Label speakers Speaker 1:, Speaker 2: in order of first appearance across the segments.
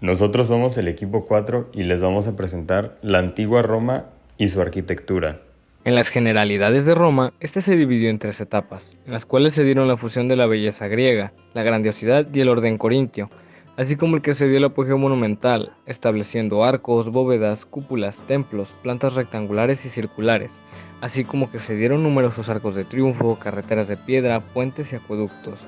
Speaker 1: Nosotros somos el equipo 4 y les vamos a presentar la antigua Roma y su arquitectura.
Speaker 2: En las generalidades de Roma, este se dividió en 3 etapas, en las cuales se dieron la fusión de la belleza griega, la grandiosidad y el orden corintio, así como el que se dio el apogeo monumental, estableciendo arcos, bóvedas, cúpulas, templos, plantas rectangulares y circulares, así como que se dieron numerosos arcos de triunfo, carreteras de piedra, puentes y acueductos.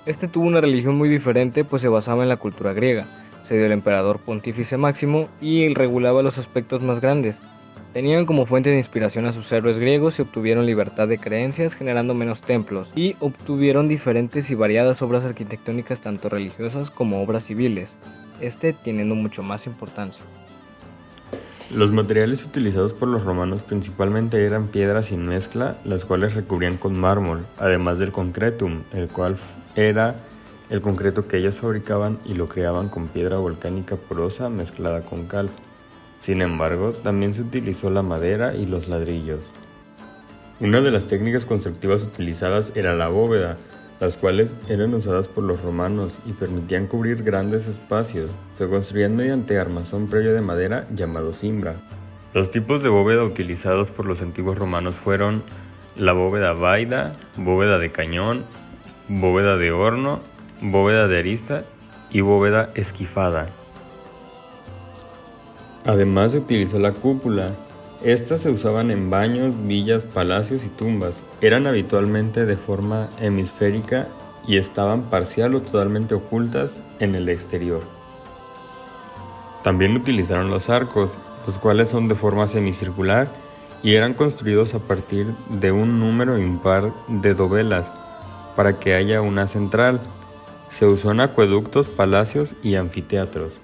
Speaker 2: Este tuvo una religión muy diferente, pues se basaba en la cultura griega. Se dio el emperador pontífice máximo y regulaba los aspectos más grandes. Tenían como fuente de inspiración a sus héroes griegos y obtuvieron libertad de creencias generando menos templos y obtuvieron diferentes y variadas obras arquitectónicas tanto religiosas como obras civiles, teniendo mucho más importancia.
Speaker 1: Los materiales utilizados por los romanos principalmente eran piedras sin mezcla, las cuales recubrían con mármol, además del concretum, el cual era el concreto que ellos fabricaban y lo creaban con piedra volcánica porosa mezclada con cal. Sin embargo, también se utilizó la madera y los ladrillos. Una de las técnicas constructivas utilizadas era la bóveda, las cuales eran usadas por los romanos y permitían cubrir grandes espacios. Se construían mediante armazón previo de madera llamado cimbra. Los tipos de bóveda utilizados por los antiguos romanos fueron la bóveda vaida, bóveda de cañón, bóveda de horno, bóveda de arista y bóveda esquifada. Además se utilizó la cúpula. Estas se usaban en baños, villas, palacios y tumbas. Eran habitualmente de forma hemisférica y estaban parcial o totalmente ocultas en el exterior. También utilizaron los arcos, los cuales son de forma semicircular y eran construidos a partir de un número impar de dovelas para que haya una central. Se usó en acueductos, palacios y anfiteatros.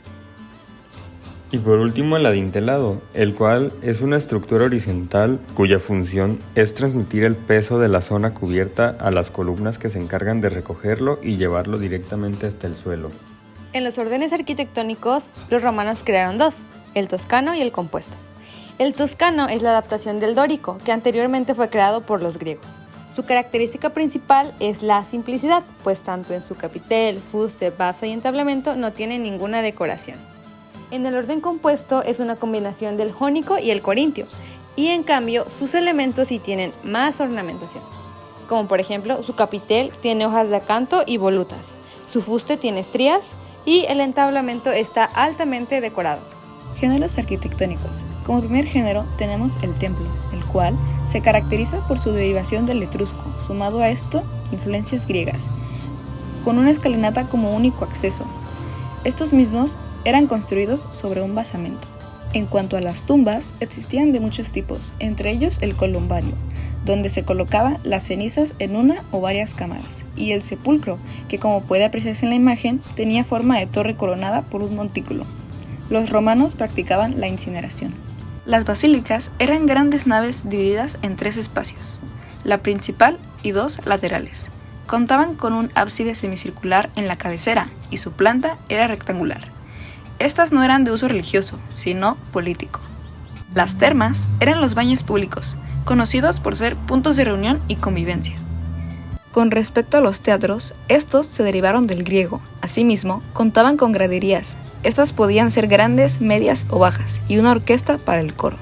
Speaker 1: Y por último el adintelado, el cual es una estructura horizontal cuya función es transmitir el peso de la zona cubierta a las columnas que se encargan de recogerlo y llevarlo directamente hasta el suelo.
Speaker 3: En los órdenes arquitectónicos, los romanos crearon 2, el toscano y el compuesto. El toscano es la adaptación del dórico, que anteriormente fue creado por los griegos. Su característica principal es la simplicidad, pues tanto en su capitel, fuste, basa y entablamento no tiene ninguna decoración. En el orden compuesto es una combinación del jónico y el corintio, y en cambio sus elementos sí tienen más ornamentación. Como por ejemplo, su capitel tiene hojas de acanto y volutas, su fuste tiene estrías y el entablamento está altamente decorado.
Speaker 4: Géneros arquitectónicos. Como primer género tenemos el templo, el cual se caracteriza por su derivación del etrusco, sumado a esto influencias griegas, con una escalinata como único acceso. Estos mismos eran construidos sobre un basamento. En cuanto a las tumbas, existían de muchos tipos, entre ellos el columbario, donde se colocaban las cenizas en una o varias cámaras, y el sepulcro, que como puede apreciarse en la imagen, tenía forma de torre coronada por un montículo. Los romanos practicaban la incineración. Las basílicas eran grandes naves divididas en 3 espacios, la principal y 2 laterales. Contaban con un ábside semicircular en la cabecera y su planta era rectangular. Estas no eran de uso religioso, sino político. Las termas eran los baños públicos, conocidos por ser puntos de reunión y convivencia. Con respecto a los teatros, estos se derivaron del griego. Asimismo, contaban con graderías. Estas podían ser grandes, medias o bajas, y una orquesta para el coro.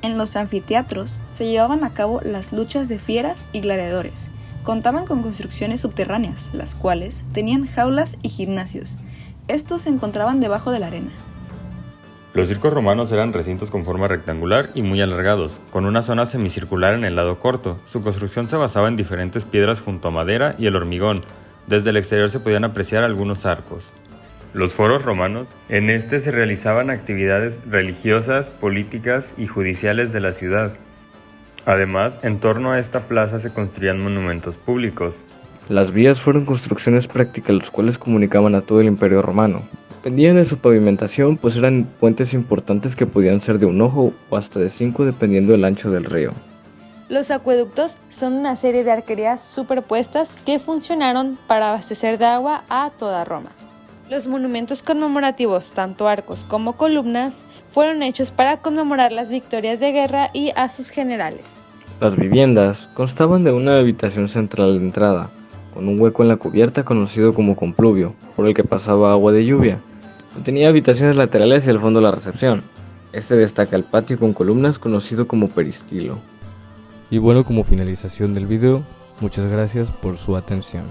Speaker 4: En los anfiteatros se llevaban a cabo las luchas de fieras y gladiadores. Contaban con construcciones subterráneas, las cuales tenían jaulas y gimnasios. Estos se encontraban debajo de la arena.
Speaker 1: Los circos romanos eran recintos con forma rectangular y muy alargados, con una zona semicircular en el lado corto. Su construcción se basaba en diferentes piedras junto a madera y el hormigón. Desde el exterior se podían apreciar algunos arcos. Los foros romanos, en este se realizaban actividades religiosas, políticas y judiciales de la ciudad. Además, en torno a esta plaza se construían monumentos públicos.
Speaker 2: Las vías fueron construcciones prácticas los cuales comunicaban a todo el Imperio Romano. Dependían de su pavimentación, pues eran puentes importantes que podían ser de un ojo o hasta de 5 dependiendo del ancho del río.
Speaker 3: Los acueductos son una serie de arquerías superpuestas que funcionaron para abastecer de agua a toda Roma. Los monumentos conmemorativos, tanto arcos como columnas, fueron hechos para conmemorar las victorias de guerra y a sus generales.
Speaker 2: Las viviendas constaban de una habitación central de entrada, con un hueco en la cubierta conocido como compluvio, por el que pasaba agua de lluvia. Tenía habitaciones laterales y al fondo la recepción. Este destaca el patio con columnas conocido como peristilo.
Speaker 5: Y bueno, como finalización del video, muchas gracias por su atención.